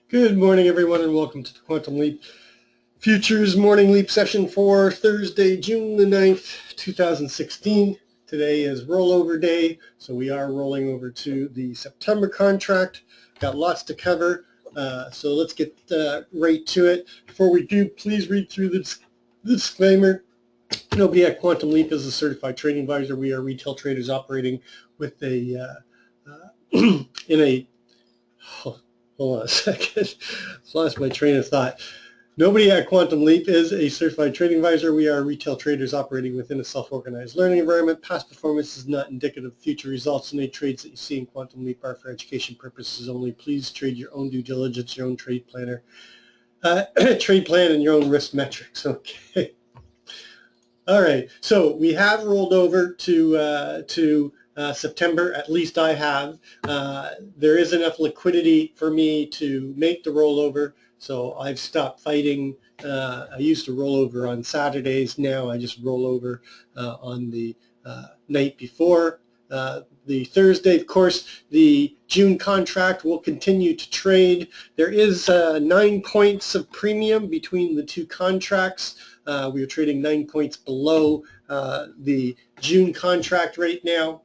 Good morning, everyone, and welcome to the Quantum Leap Futures Morning Leap session for Thursday, June the 9th, 2016. Today is rollover day, so we are rolling over to the September contract. Got lots to cover, so let's get right to it. Before we do, please read through the disclaimer. Nobody at Quantum Leap is a certified trading advisor. We are retail traders operating with a in a hold on a second. Lost my train of thought. Nobody at Quantum Leap is a certified trading advisor. We are retail traders operating within a self-organized learning environment. Past performance is not indicative of future results, and any trades that you see in Quantum Leap are for education purposes only. Please trade your own due diligence, your own trade planner, trade plan, and your own risk metrics. Okay. All right. So we have rolled over to September, at least I have. There is enough liquidity for me to make the rollover, so I've stopped fighting. I used to roll over on Saturdays. Now I just roll over on the night before the Thursday. Of course, the June contract will continue to trade. There is 9 points of premium between the two contracts. We are trading 9 points below the June contract right now.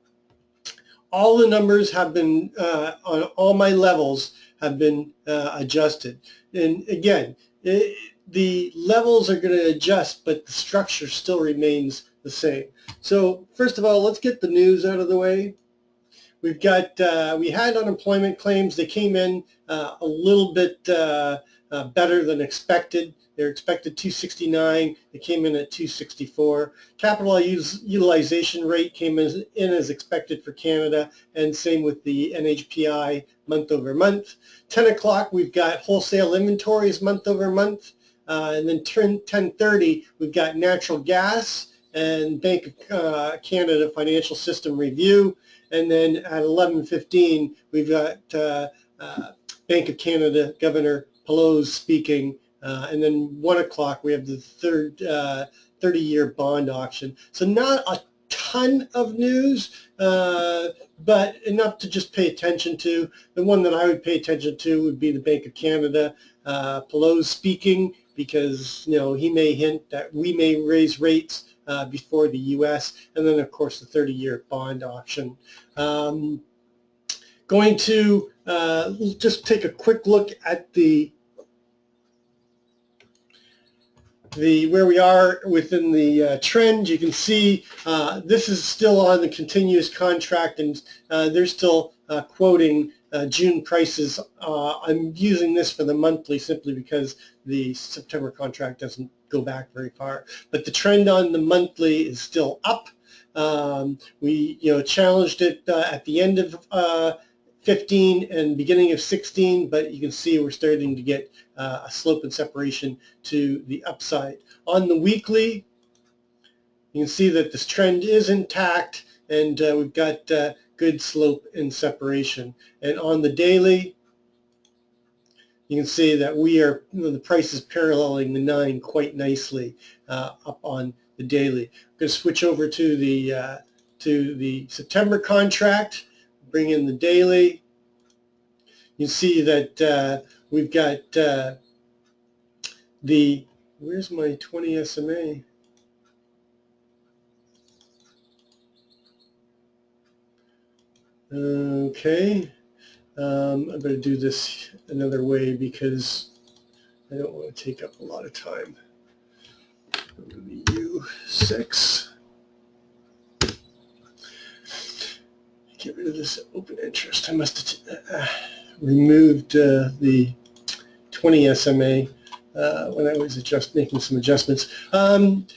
All the numbers have been, on all my levels, have been adjusted. And again, the levels are going to adjust, but the structure still remains the same. So first of all, let's get the news out of the way. We've got, we had unemployment claims. They came in a little bit better than expected. They're expected 269. They came in at 264. Capital utilization rate came in as expected for Canada, and same with the NHPI month over month. 10 o'clock, we've got wholesale inventories month over month. And then 10:30, we've got natural gas and Bank of Canada Financial System Review. And then at 11:15, we've got Bank of Canada Governor Pelosi speaking. And then 1 o'clock, we have the third 30-year bond auction. So not a ton of news, but enough to just pay attention to. The one that I would pay attention to would be the Bank of Canada, Pelosi speaking, because he may hint that we may raise rates before the U.S., and then of course the 30-year bond auction. Going to just take a quick look at where we are within the trend. You can see this is still on the continuous contract, and they're still quoting June prices. I'm using this for the monthly simply because the September contract doesn't go back very far. But the trend on the monthly is still up. We challenged it at the end of 15 and beginning of 16, but you can see we're starting to get a slope and separation to the upside. On the weekly, you can see that this trend is intact, and we've got good slope and separation. And on the daily, you can see that we are, the price is paralleling the 9 quite nicely up on the daily. I'm going to switch over to the September contract. Bring in the daily. You see that we've got where's my 20 SMA? Okay, I'm going to do this another way because I don't want to take up a lot of time. U6. Get rid of this open interest. I must have removed the 20 SMA when I was making some adjustments.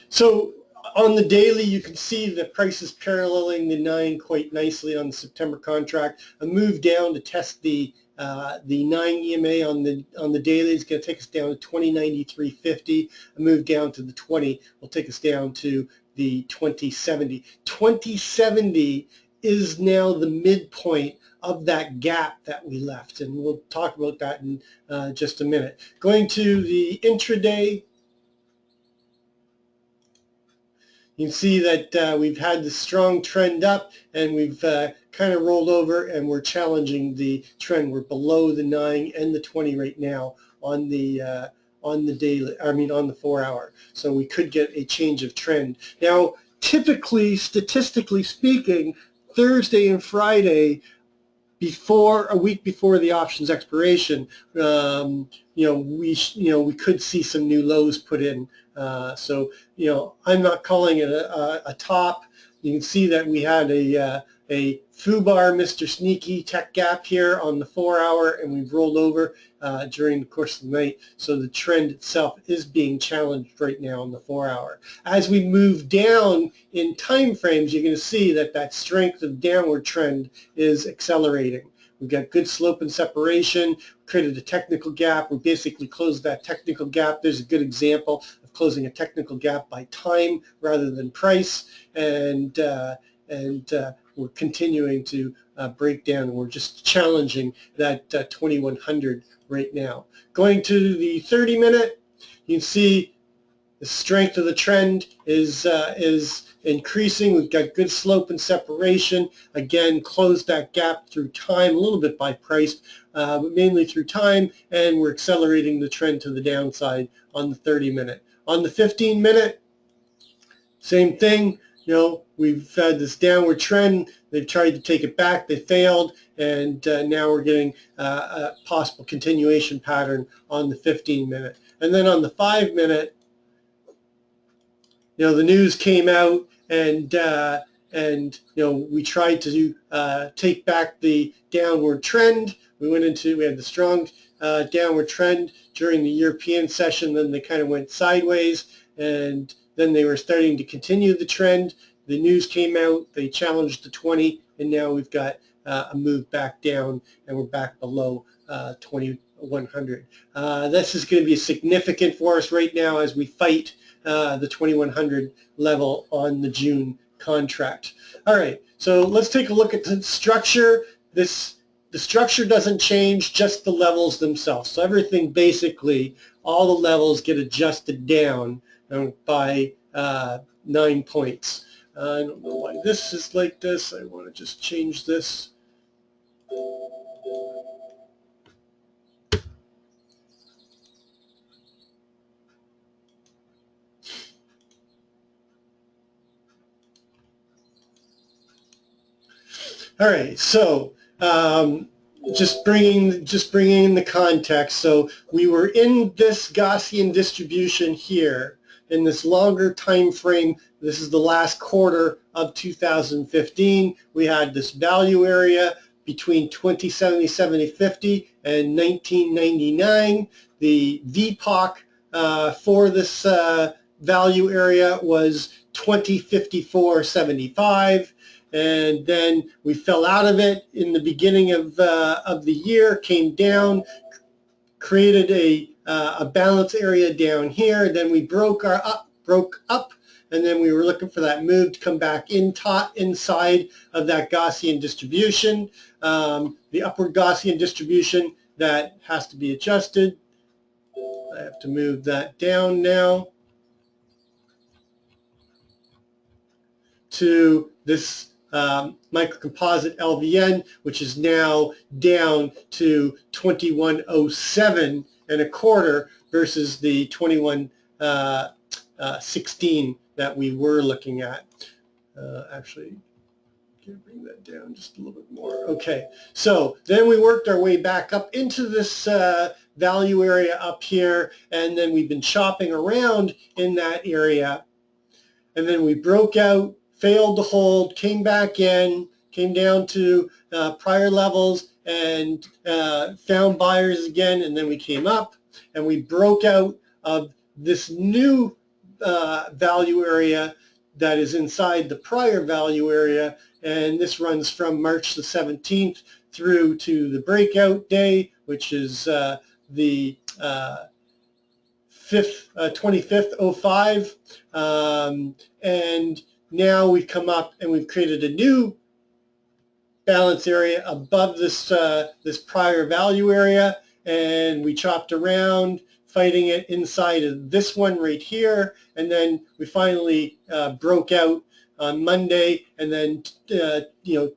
So on the daily, you can see the price is paralleling the 9 quite nicely on the September contract. A move down to test the 9 EMA on the daily is going to take us down to 2093.50. A move down to the 20 will take us down to the 2070. 2070 is now the midpoint of that gap that we left, and we'll talk about that in just a minute. Going to the intraday, you can see that we've had this strong trend up, and we've kind of rolled over, and we're challenging the trend. We're below the 9 and the 20 right now on the daily, on the 4-hour. So we could get a change of trend. Now, typically, statistically speaking, Thursday and Friday, a week before the option's expiration, we could see some new lows put in. So I'm not calling it a top. You can see that we had a FUBAR Mr. Sneaky tech gap here on the 4-hour, and we've rolled over during the course of the night. So the trend itself is being challenged right now on the 4-hour. As we move down in time frames, you're going to see that strength of downward trend is accelerating. We've got good slope and separation, created a technical gap. We basically closed that technical gap. There's a good example of closing a technical gap by time rather than price, and we're continuing to break down. We're just challenging that 2100 right now. Going to the 30-minute, you can see the strength of the trend is increasing. We've got good slope and separation. Again, closed that gap through time, a little bit by price, but mainly through time, and we're accelerating the trend to the downside on the 30-minute. On the 15-minute, same thing. We've had this downward trend. They've tried to take it back. They failed, and now we're getting a possible continuation pattern on the 15-minute. And then on the 5-minute, the news came out, and we tried to take back the downward trend. We had the strong downward trend during the European session. Then they kind of went sideways, and then they were starting to continue the trend. The news came out. They challenged the 20, and now we've got a move back down, and we're back below 2100. This is going to be significant for us right now as we fight the 2100 level on the June contract. All right, so let's take a look at the structure. The structure doesn't change, just the levels themselves. So everything, basically, all the levels get adjusted down by 9 points. I don't know why this is like this. I want to just change this. All right, so just bringing in the context. So we were in this Gaussian distribution here in this longer time frame. This is the last quarter of 2015. We had this value area between 2070, 7050 and 1999. The VPOC for this value area was 2054.75. And then we fell out of it in the beginning of the year, came down, created a balance area down here. Then we broke up, and then we were looking for that move to come back inside of that Gaussian distribution, the upward Gaussian distribution that has to be adjusted. I have to move that down now to this microcomposite LVN, which is now down to 2107.25 versus the 2116 that we were looking at. Actually, can I bring that down just a little bit more? Okay, so then we worked our way back up into this value area up here, and then we've been chopping around in that area, and then we broke out, failed to hold, came back in, came down to prior levels, and found buyers again, and then we came up, and we broke out of this new value area that is inside the prior value area, and this runs from March the 17th through to the breakout day, which is the 25th 05, and now we've come up and we've created a new balance area above this this prior value area, and we chopped around, fighting it inside of this one right here, and then we finally broke out on Monday, and then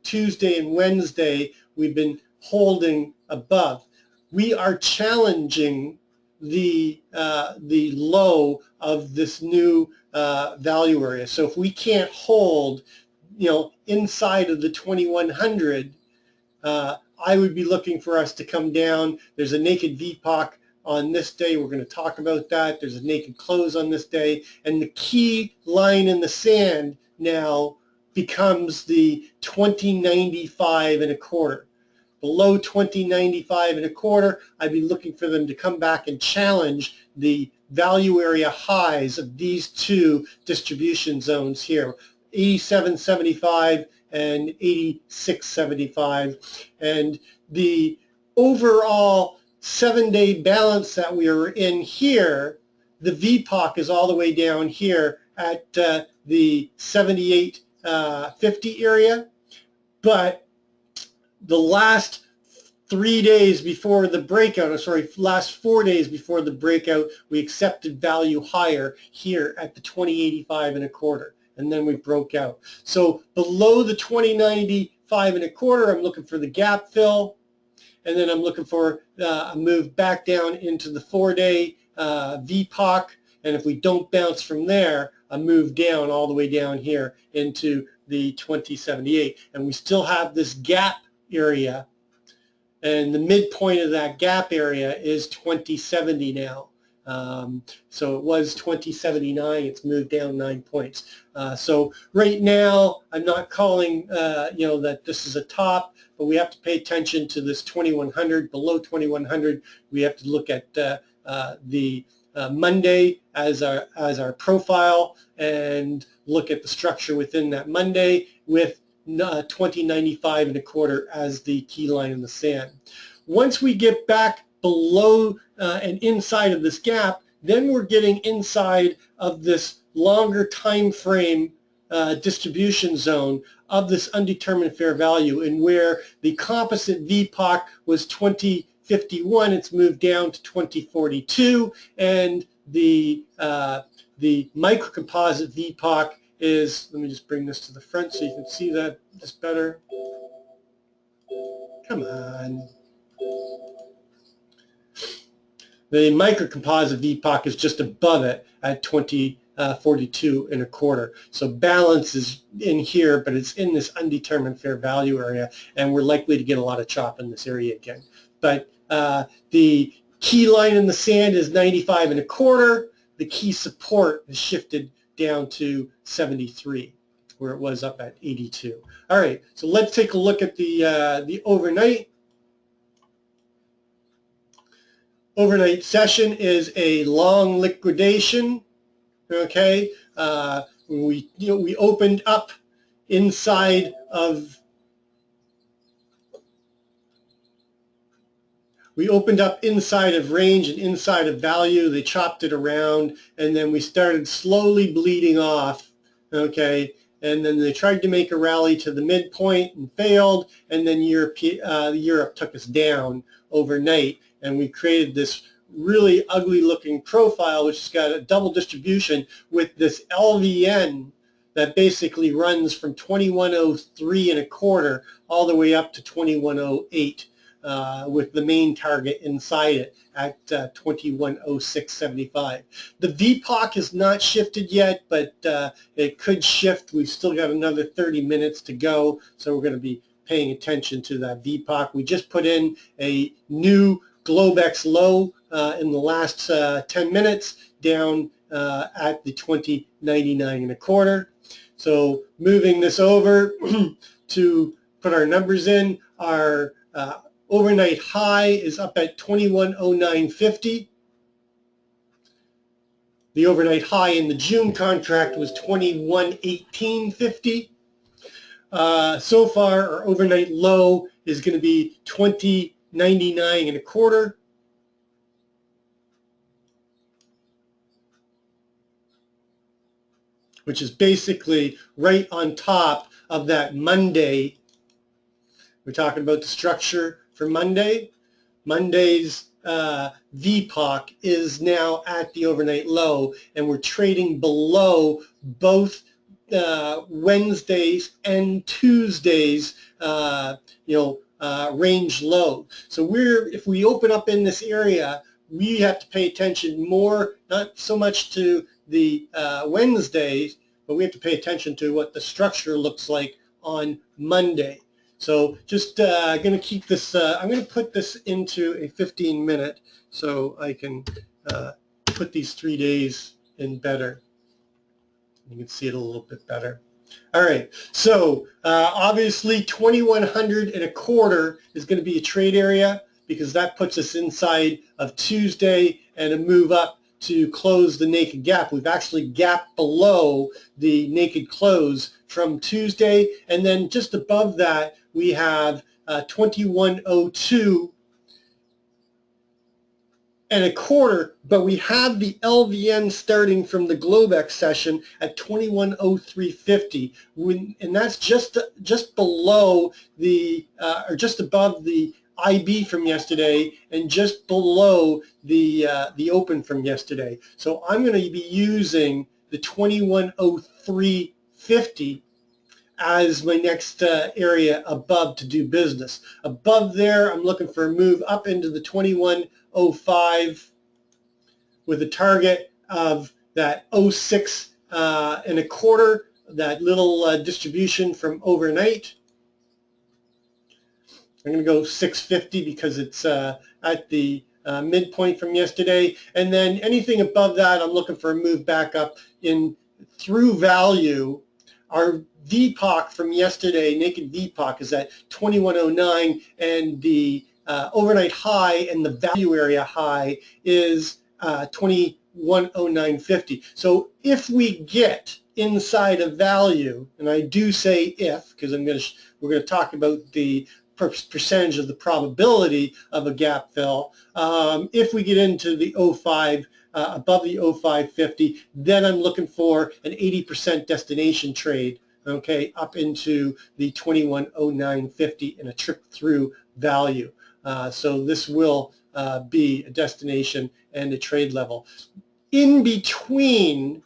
Tuesday and Wednesday we've been holding above. We are challenging the low of this new value area. So if we can't hold, inside of the 2100, I would be looking for us to come down. There's a naked VPOC on this day. We're going to talk about that. There's a naked close on this day. And the key line in the sand now becomes the 2095 and a quarter. Below 2095 and a quarter, I'd be looking for them to come back and challenge the value area highs of these two distribution zones here, 87.75 and 86.75. And the overall 7-day balance that we are in here, the VPOC is all the way down here at the 78.50 area, but the last 3 days before the breakout, last 4 days before the breakout, we accepted value higher here at the 2085 and a quarter, and then we broke out. So below the 2095 and a quarter, I'm looking for the gap fill, and then I'm looking for a move back down into the 4-day VPOC, and if we don't bounce from there, a move down all the way down here into the 2078, and we still have this gap area, and the midpoint of that gap area is 2070 now. So it was 2079. It's moved down 9 points. So right now, I'm not calling that this is a top, but we have to pay attention to this 2100. Below 2100, we have to look at the Monday as our profile and look at the structure within that Monday with 2095 and a quarter as the key line in the sand. Once we get back below and inside of this gap, then we're getting inside of this longer time frame distribution zone of this undetermined fair value, and where the composite VPOC was 2051, it's moved down to 2042, and the microcomposite VPOC is, let me just bring this to the front so you can see that just better. Come on. The microcomposite VPOC is just above it at 2042 and a quarter. So balance is in here, but it's in this undetermined fair value area, and we're likely to get a lot of chop in this area again. But the key line in the sand is 95 and a quarter. The key support is shifted down to 73, where it was up at 82. All right, so let's take a look at the overnight. Overnight session is a long liquidation. Okay, we opened up inside of range and inside of value. They chopped it around, and then we started slowly bleeding off. Okay, and then they tried to make a rally to the midpoint and failed, and then Europe took us down overnight, and we created this really ugly looking profile which has got a double distribution with this LVN that basically runs from 2103 and a quarter all the way up to 2108 with the main target inside it at 2106.75. The VPOC is not shifted yet, but it could shift. We've still got another 30 minutes to go, so we're going to be paying attention to that VPOC. We just put in a new Globex low in the last 10 minutes down at the 2099 and a quarter. So moving this over to put our numbers in, our overnight high is up at 2109.50. The overnight high in the June contract was 2118.50. So far, our overnight low is going to be 2099 and a quarter. Which is basically right on top of that Monday. We're talking about the structure for Monday. Monday's VPOC is now at the overnight low, and we're trading below both Wednesdays and Tuesdays, range low. So if we open up in this area, we have to pay attention more, not so much to the Wednesdays, but we have to pay attention to what the structure looks like on Monday. So just going to keep this, I'm going to put this into a 15-minute so I can put these 3 days in better. You can see it a little bit better. All right, so obviously 2100.25 is going to be a trade area because that puts us inside of Tuesday and a move up to close the naked gap. We've actually gapped below the naked close from Tuesday, and then just above that we have 2102.25, but we have the LVN starting from the Globex session at 2103.50, and that's just below the or just above the IB from yesterday and just below the open from yesterday. So I'm going to be using the 2103.50 as my next area above to do business. Above there, I'm looking for a move up into the 2105 with a target of that 06.25, that little distribution from overnight. I'm going to go 650 because it's at the midpoint from yesterday. And then anything above that, I'm looking for a move back up in through value. Our VPOC from yesterday, naked VPOC, is at 2109, and the overnight high and the value area high is 2109.50. So if we get inside of value, and I do say if, because we're going to talk about the percentage of the probability of a gap fill. If we get into the 05, above the 05.50, then I'm looking for an 80% destination trade, okay, up into the 2109.50 and a trip through value. So this will be a destination and a trade level. In between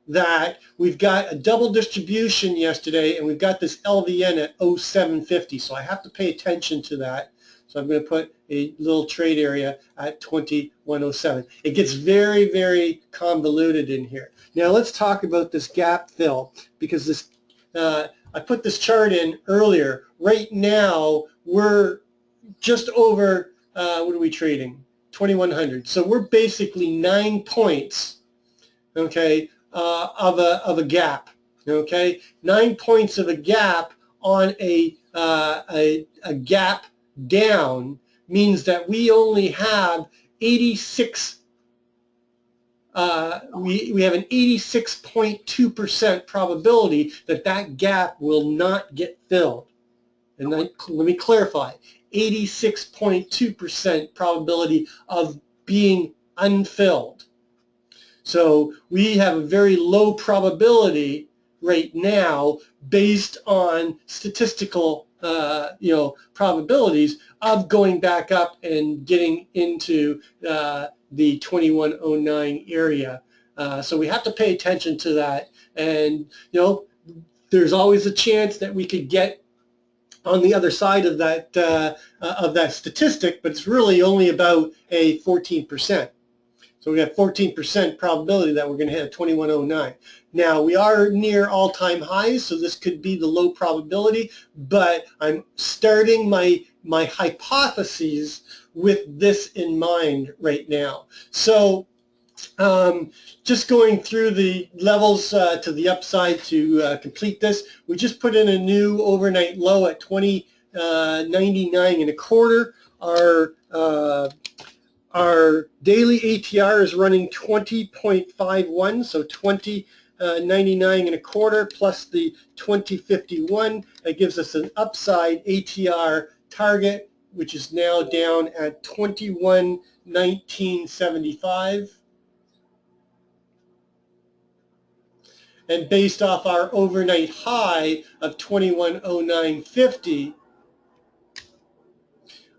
that, we've got a double distribution yesterday, and we've got this LVN at 07.50, so I have to pay attention to that. So I'm going to put a little trade area at 2107. It gets very, very convoluted in here. Now let's talk about this gap fill, because this I put this chart in earlier. Right now, we're just over, what are we trading? 2100. So we're basically 9 points, okay, of a gap, okay? 9 points of a gap on a gap down means that we only have 86. We have an 86.2% probability that that gap will not get filled. And then, let me clarify, 86.2% probability of being unfilled. So we have a very low probability right now based on statistical probabilities of going back up and getting into the 2109 area. So we have to pay attention to that, and there's always a chance that we could get on the other side of that statistic, but it's really only about a 14%. So we have 14% probability that we're going to hit a 2109. Now, we are near all-time highs, so this could be the low probability, but I'm starting my hypotheses with this in mind right now. So just going through the levels to the upside to complete this, we just put in a new overnight low at 20.9925. Our daily ATR is running 20.51, so 20.9925 plus the 20.51. That gives us an upside ATR target, which is now down at 21.1975. And based off our overnight high of 2109.50,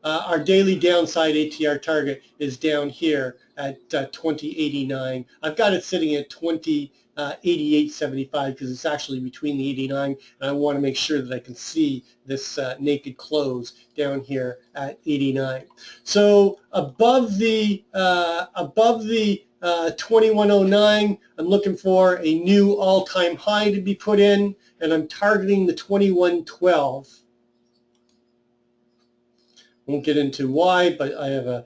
our daily downside ATR target is down here at 2089. I've got it sitting at 2088.75 because it's actually between the 89, and I want to make sure that I can see this naked close down here at 89. So above the 2109, I'm looking for a new all-time high to be put in, and I'm targeting the 2112. Won't get into why, but I have a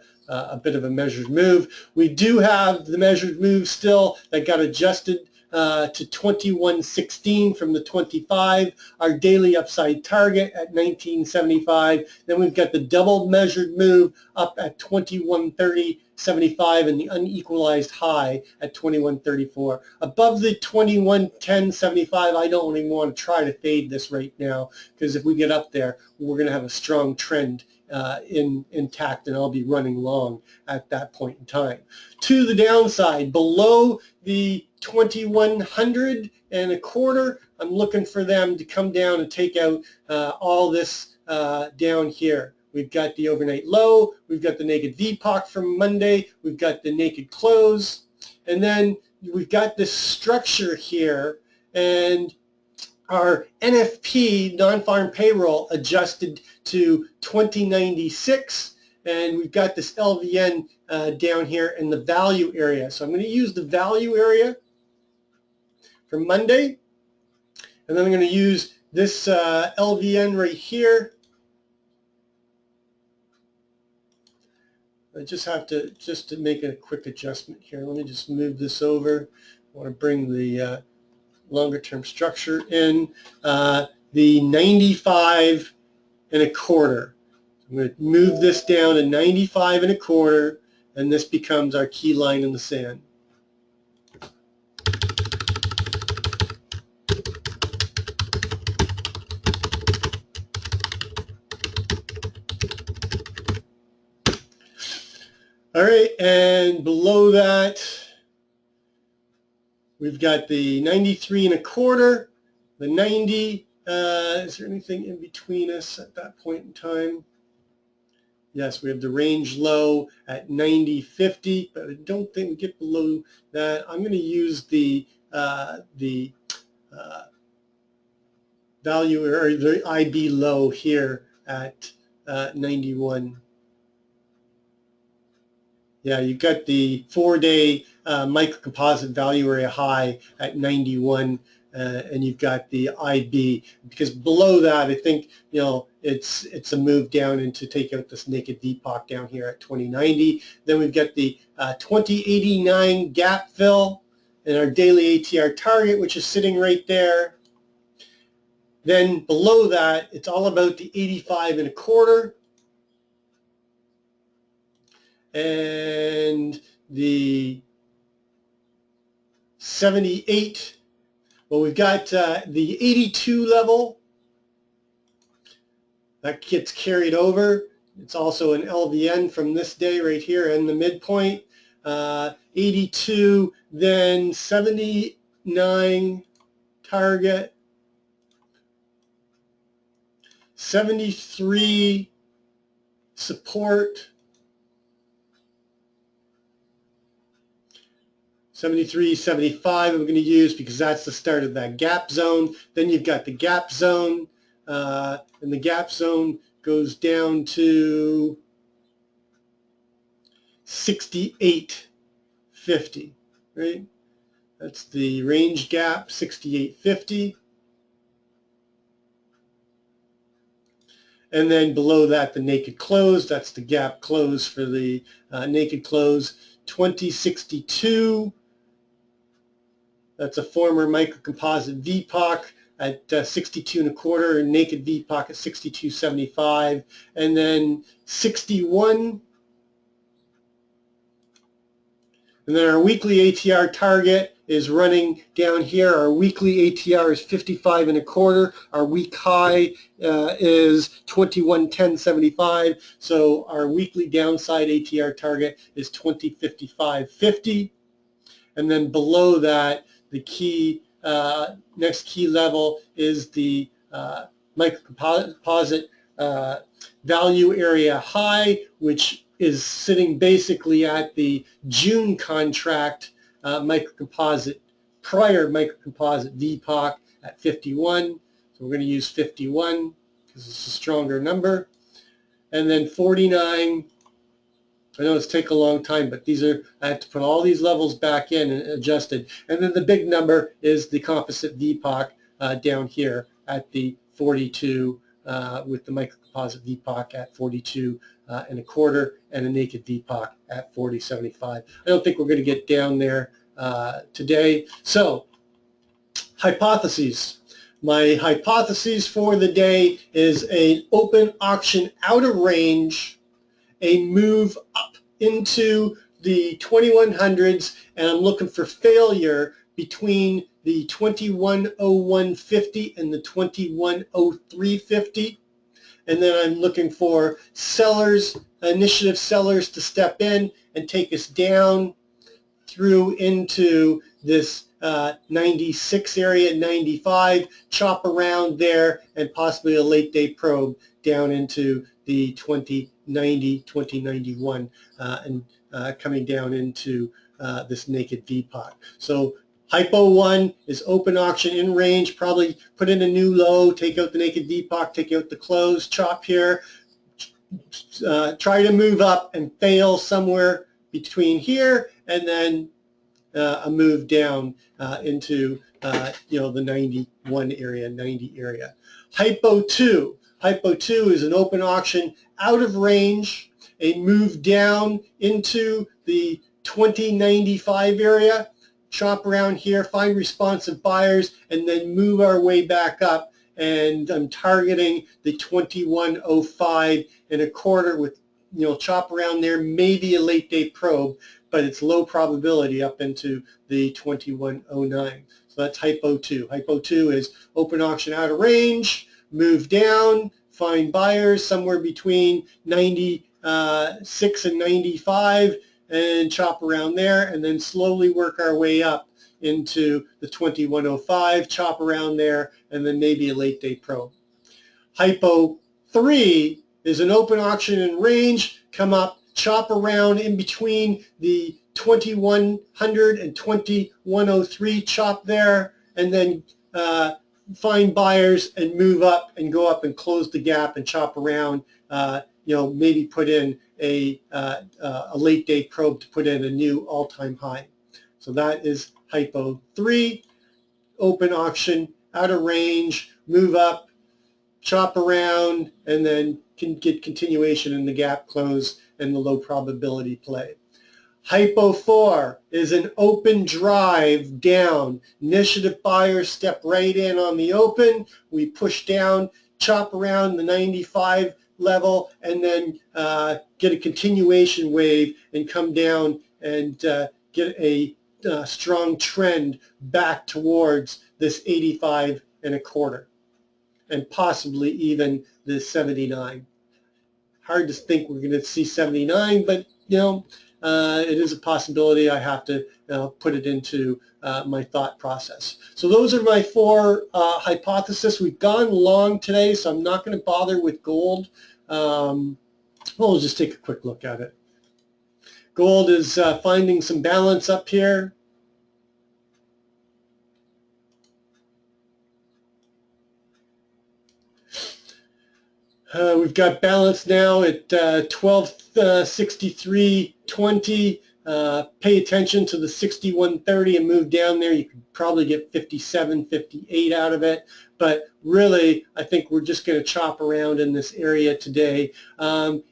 bit of a measured move. We do have the measured move still that got adjusted to 2116 from the 25, our daily upside target at 1975. Then we've got the double measured move up at 2130.75 and the unequalized high at 2134. Above the 2110.75, I don't even want to try to fade this right now, because if we get up there, we're going to have a strong trend intact, and I'll be running long at that point in time. To the downside, below the 2100.25, I'm looking for them to come down and take out all this down here. We've got the overnight low, we've got the naked VPOC from Monday, we've got the naked close, and then we've got this structure here, and our NFP, non-farm payroll, adjusted to 2096, and we've got this LVN down here in the value area. So I'm going to use the value area for Monday, and then I'm going to use this LVN right here. I just have to make a quick adjustment here. Let me just move this over. I want to bring the longer term structure in. The 95.25. I'm going to move this down to 95.25, and this becomes our key line in the sand. All right, and below that, we've got the 93.25, the 90. Is there anything in between us at that point in time? Yes, we have the range low at 90.50, but I don't think we get below that. I'm going to use the value, or the IB low here at 91. Yeah, you've got the 4-day microcomposite value area high at 91, and you've got the IB, because below that, I think, it's a move down into take out this naked VPOC down here at 2090. Then we've got the 2089 gap fill and our daily ATR target, which is sitting right there. Then below that, it's all about the 85.25. And the 78, well, we've got the 82 level that gets carried over. It's also an LVN from this day right here in the midpoint. 82, then 79 target, 73 support, 73, 75 I'm going to use because that's the start of that gap zone. Then you've got the gap zone, and the gap zone goes down to 68.50, right? That's the range gap, 68.50. And then below that, the naked close. That's the gap close for the naked close, 2062. That's a former microcomposite VPOC at 62.25, and naked VPOC at 62.75, and then 61. And then our weekly ATR target is running down here. Our weekly ATR is 55.25. Our week high is 2110.75. So our weekly downside ATR target is 2055.50. And then below that, the key next key level is the microcomposite value area high, which is sitting basically at the June contract microcomposite, prior microcomposite VPOC at 51. So we're going to use 51 because it's a stronger number. And then 49. I know it's taken a long time, but these are, I have to put all these levels back in and adjusted. And then the big number is the composite VPOC down here at the 42 with the microcomposite VPOC at 42 and a quarter and a naked VPOC at 40.75. I don't think we're going to get down there today. So, hypotheses. My hypothesis for the day is an open auction out of range, a move up into the 2100s, and I'm looking for failure between the 2101.50 and the 2103.50. And then I'm looking for sellers, initiative sellers to step in and take us down through into this 96 area, 95, chop around there, and possibly a late day probe down into the 2090, 2091, and coming down into this naked VPOC. So Hypo 1 is open auction in range, probably put in a new low, take out the naked VPOC, take out the close, chop here, try to move up and fail somewhere between here and then a move down into the 91 area, 90 area. Hypo 2. Hypo 2 is an open auction out of range, a move down into the 2095 area, chop around here, find responsive buyers, and then move our way back up. And I'm targeting the 2105 and a quarter with, chop around there, maybe a late day probe, but it's low probability up into the 2109. So that's Hypo 2. Hypo 2 is open auction out of range, move down, find buyers somewhere between 96 and 95, and chop around there, and then slowly work our way up into the 2105, chop around there, and then maybe a late day probe. Hypo 3 is an open auction in range, come up, chop around in between the 2100 and 2103, chop there, and then find buyers and move up and go up and close the gap and chop around, maybe put in a late day probe to put in a new all-time high. So that is Hypo 3, open auction, out of range, move up, chop around, and then can get continuation in the gap close and the low probability play. Hypo 4 is an open drive down. Initiative buyers step right in on the open. We push down, chop around the 95 level, and then get a continuation wave and come down and get a strong trend back towards this 85 and a quarter, and possibly even the 79. Hard to think we're going to see 79, but it is a possibility. I have to put it into my thought process. So those are my 4 hypotheses. We've gone long today, so I'm not going to bother with gold. We'll just take a quick look at it. Gold is finding some balance up here. We've got balance now at 1263.20. Pay attention to the 61.30 and move down there. You could probably get 57, 58 out of it. But really, I think we're just going to chop around in this area today.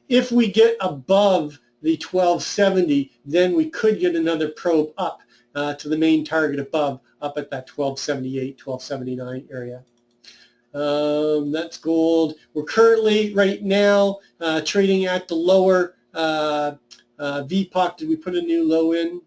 If we get above the 1270, then we could get another probe up to the main target above, up at that 1278, 1279 area. That's gold. We're currently, right now, trading at the lower VPOC. Did we put a new low in?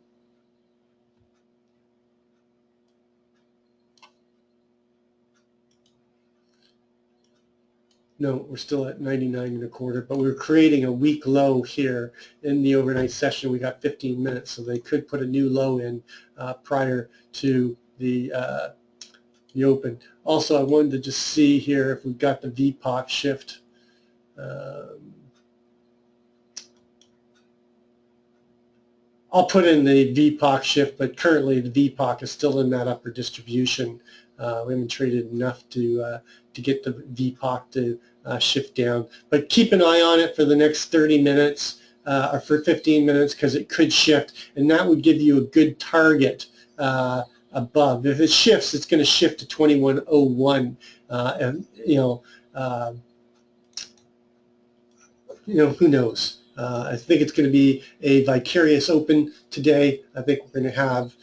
No, we're still at 99 and a quarter, but we're creating a weak low here in the overnight session. We got 15 minutes, so they could put a new low in prior to the open. Also, I wanted to just see here if we've got the VPOC shift I'll put in the VPOC shift, but currently the VPOC is still in that upper distribution. We haven't traded enough to get the VPOC to shift down. But keep an eye on it for the next 30 minutes or for 15 minutes because it could shift, and that would give you a good target above. If it shifts, it's going to shift to 2101, and who knows? I think it's going to be a vicarious open today. I think we're going to have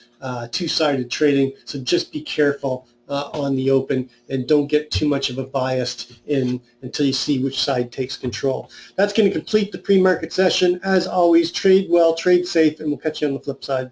two-sided trading, so just be careful on the open and don't get too much of a bias in until you see which side takes control. That's going to complete the pre-market session. As always, trade well, trade safe, and we'll catch you on the flip side.